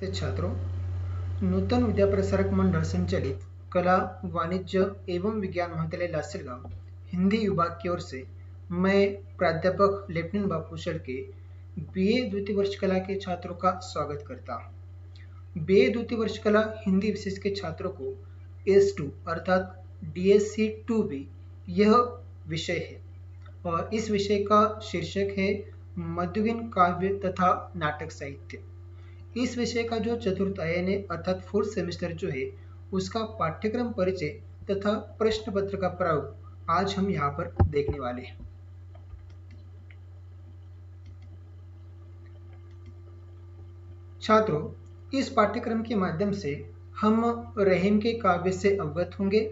नमस्ते छात्रों। नूतन विद्याप्रसारक मंडल संचालित कला, वाणिज्य एवं विज्ञान महाविद्यालय लासलगांव हिंदी विभाग की ओर से मैं प्राध्यापक लेफ्टिनेंट बापू शेल्के बीए द्वितीय वर्ष कला के छात्रों का स्वागत करता हूँ। बीए द्वितीय वर्ष कला हिंदी विशेष के छात्रों को S2 अर्थात DSC 2B यह विषय है और इस विषय का शीर्षक है मध्ययुगीन काव्य तथा नाटक साहित्य। इस विषय का जो चतुर्थ अयन है अर्थात फोर्थ सेमेस्टर जो है उसका पाठ्यक्रम परिचय तथा प्रश्न पत्र का प्रारूप आज हम यहाँ पर देखने वाले हैं। छात्रों, इस पाठ्यक्रम के माध्यम से हम रहीम के काव्य से अवगत होंगे,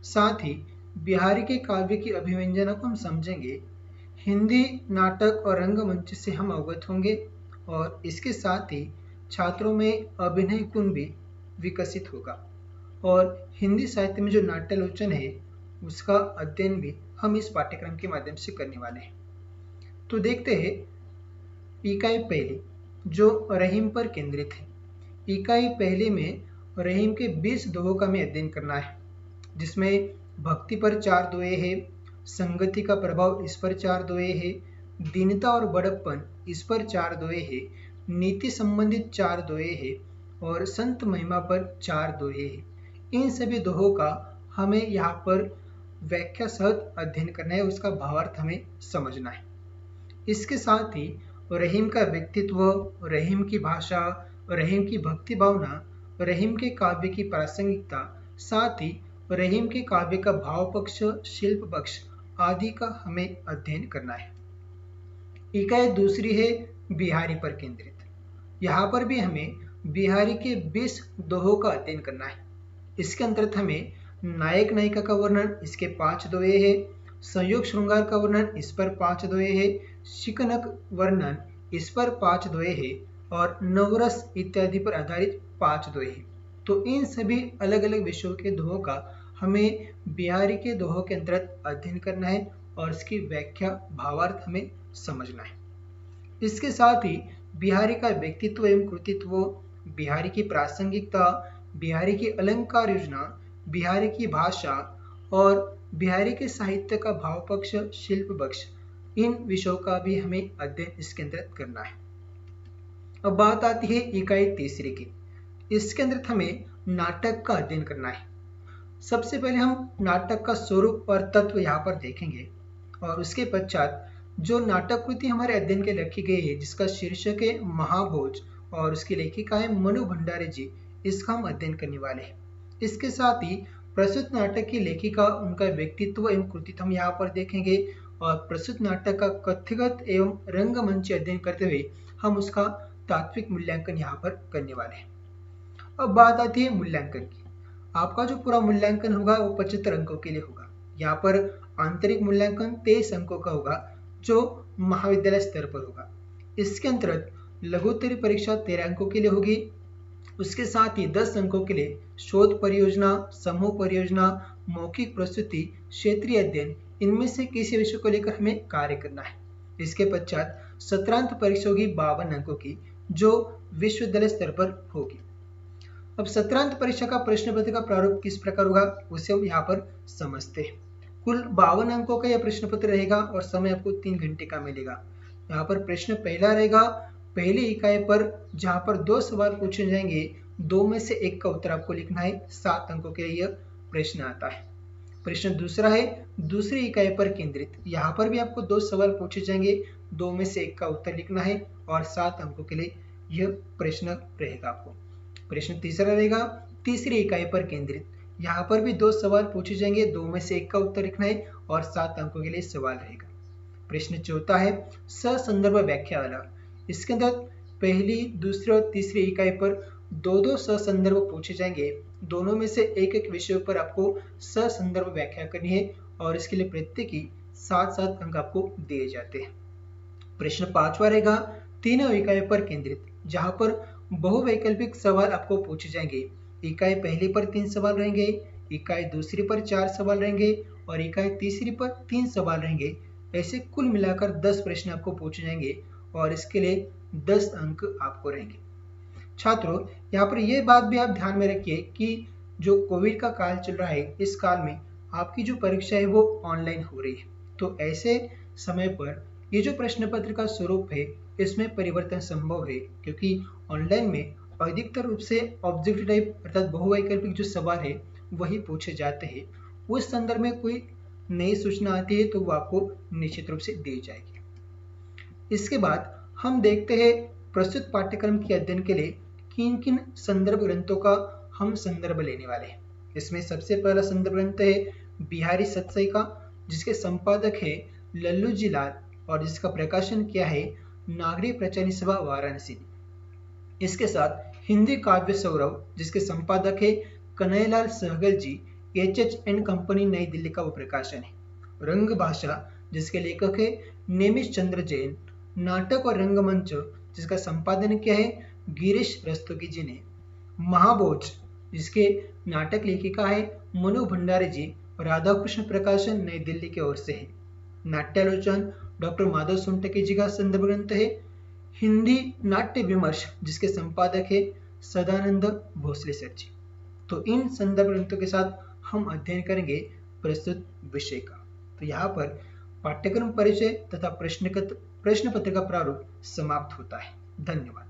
साथ ही बिहारी के काव्य की अभिव्यंजना को हम समझेंगे, हिंदी नाटक और रंगमंच से हम अवगत होंगे और इसके साथ ही छात्रों में अभिनय गुण भी विकसित होगा और हिंदी साहित्य में जो नाट्यालोचन है उसका अध्ययन भी हम इस पाठ्यक्रम के माध्यम से करने वाले हैं। तो देखते हैं इकाई पहली जो रहीम पर केंद्रित है। इकाई पहली में रहीम के 20 दोहों का हमें अध्ययन करना है, जिसमें भक्ति पर 4 दोहे है, संगति का प्रभाव इस पर 4 दोहे है, दीनता और बड़प्पन इस पर 4 दोहे है, नीति संबंधित 4 दोहे है और संत महिमा पर 4 दोहे है। इन सभी दोहों का हमें यहाँ पर व्याख्या सहित अध्ययन करना है, उसका भावार्थ हमें समझना है। इसके साथ ही रहीम का व्यक्तित्व, रहीम की भाषा, रहीम की भक्ति भावना, रहीम के काव्य की प्रासंगिकता, साथ ही रहीम के काव्य का भाव पक्ष, शिल्प पक्ष आदि का हमें अध्ययन करना है। इकाई दूसरी है बिहारी पर केंद्रित। यहाँ पर भी हमें बिहारी के 20 दोहों का अध्ययन करना है। इसके अंतर्गत हमें नायक नायिका का वर्णन, इसके 5 दोहे है, संयोग श्रृंगार का वर्णन इस पर 5 दोहे है, शिकनक वर्णन इस पर 5 दोहे है और नवरस इत्यादि पर आधारित 5 दोहे है। तो इन सभी अलग अलग विषयों के दोहों का हमें बिहारी के दोहों के अंतर्गत अध्ययन करना है और इसकी व्याख्या भावार्थ हमें समझना है। इसके साथ ही बिहारी का व्यक्तित्व एवं कृतित्व, बिहारी की प्रासंगिकता, बिहारी की अलंकार योजना, बिहारी की भाषा और बिहारी के साहित्य का भाव पक्ष, शिल्प पक्ष, इन विषयों का भी हमें अध्ययन इसके अंतर्गत करना है। अब बात आती है इकाई तीसरी की। इसके अंतर्गत हमें नाटक का अध्ययन करना है। सबसे पहले हम नाटक का स्वरूप और तत्व यहाँ पर देखेंगे और उसके पश्चात जो नाटक कृति हमारे अध्ययन के लिखी गई है जिसका शीर्षक है महाभोज और उसकी लेखिका है मनु भंडारे जी, इसका हम अध्ययन करने वाले हैं। इसके साथ ही प्रस्तुत नाटक की लेखिका, उनका व्यक्तित्व एवं कृतित्व हम यहाँ पर देखेंगे और प्रस्तुत नाटक का कथ्यगत एवं रंगमंच अध्ययन करते हुए हम उसका तात्विक मूल्यांकन यहाँ पर करने वाले हैं। अब बात आती है मूल्यांकन की। आपका जो पूरा मूल्यांकन होगा वो 75 अंकों के लिए होगा। यहाँ पर आंतरिक मूल्यांकन 23 अंकों का होगा जो महाविद्यालय स्तर पर होगा। इसके अंतर्गत लघुत्तरी परीक्षा 13 अंकों के लिए होगी। उसके साथ ही 10 अंकों के लिए शोध परियोजना, समूह परियोजना, मौखिक प्रस्तुति, क्षेत्रीय अध्ययन, इनमें से किसी विषय को लेकर हमें कार्य करना है। इसके पश्चात सत्रांत परीक्षा होगी 52 अंकों की जो विश्वविद्यालय स्तर पर होगी। अब सत्रांत परीक्षा का प्रश्न पत्र का प्रारूप किस प्रकार होगा उसे हम यहाँ पर समझते हैं। कुल 52 अंकों का यह प्रश्न पत्र रहेगा और समय आपको 3 घंटे का मिलेगा। यहाँ पर प्रश्न पहला रहेगा पहली इकाई पर, जहाँ पर 2 सवाल पूछे जाएंगे, 2 में से 1 का उत्तर आपको लिखना है। 7 अंकों के लिए यह प्रश्न आता है। प्रश्न दूसरा है दूसरी इकाई पर केंद्रित। यहाँ पर भी आपको 2 सवाल पूछे जाएंगे, 2 में से 1 का उत्तर लिखना है और 7 अंकों के लिए यह प्रश्न रहेगा आपको। प्रश्न तीसरा रहेगा तीसरी इकाई पर केंद्रित। यहाँ पर भी 2 सवाल पूछे जाएंगे, 2 में से 1 का उत्तर लिखना है और 7 अंकों के लिए सवाल रहेगा। प्रश्न चौथा है ससंदर्भ व्याख्या वाला। इसके अंदर पहली, दूसरी और तीसरी इकाई पर 2-2 ससंदर्भ पूछे जाएंगे, दोनों में से एक विषय पर आपको ससंदर्भ व्याख्या करनी है और इसके लिए प्रत्येक की 7-7 अंक आपको दिए जाते हैं। प्रश्न पांचवा रहेगा तीनों इकाई पर केंद्रित, जहां पर बहुवैकल्पिक सवाल आपको पूछे जाएंगे। इकाई पहली पर 3 सवाल रहेंगे, इकाई दूसरी पर 4 सवाल रहेंगे और इकाई तीसरी पर 3 सवाल रहेंगे। ऐसे कुल मिलाकर 10 प्रश्न आपको पूछे जाएंगे और इसके लिए 10 अंक आपको रहेंगे। छात्रों, यहाँ पर ये बात भी आप ध्यान में रखिए कि जो कोविड का काल चल रहा है, इस काल में आपकी जो परीक्षा है वो ऑनलाइन हो रही है। तो ऐसे समय पर ये जो प्रश्न पत्र का स्वरूप है, इसमें परिवर्तन संभव है, क्योंकि ऑनलाइन में अधिकतर रूप से ऑब्जेक्टिव टाइप अर्थात बहुवैकल्पिक जो सवाल है वही पूछे जाते हैं। उस संदर्भ में कोई नई सूचना आती है तो वो आपको निश्चित रूप से दी जाएगी। इसके बाद हम देखते हैं प्रस्तुत पाठ्यक्रम के अध्ययन के लिए किन किन संदर्भ ग्रंथों का हम संदर्भ लेने वाले हैं। इसमें सबसे पहला संदर्भ ग्रंथ है बिहारी सतसई का, जिसके संपादक है लल्लू जी लाल और जिसका प्रकाशन किया है नागरिक प्रचारणी सभा वाराणसी ने। इसके साथ हिंदी काव्य सौरभ, जिसके संपादक है कन्हैयालाल सहगल जी, HH & कंपनी नई दिल्ली का वो प्रकाशन है। रंग भाषा, जिसके लेखक है नेमिष चंद्र जैन। नाटक और रंगमंच, जिसका संपादन किया है गिरीश रस्तोगी जी ने। महाभोज, जिसके नाटक लेखिका है मनु भंडारी जी, राधाकृष्ण प्रकाशन नई दिल्ली की ओर से है। नाट्यालोचन डॉक्टर माधव सोनटके जी का संदर्भ ग्रंथ है हिंदी नाट्य विमर्श, जिसके संपादक है सदानंद भोसले सर जी। तो इन संदर्भ ग्रंथों के साथ हम अध्ययन करेंगे प्रस्तुत विषय का। तो यहाँ पर पाठ्यक्रम परिचय तथा प्रश्न पत्र का प्रारूप समाप्त होता है। धन्यवाद।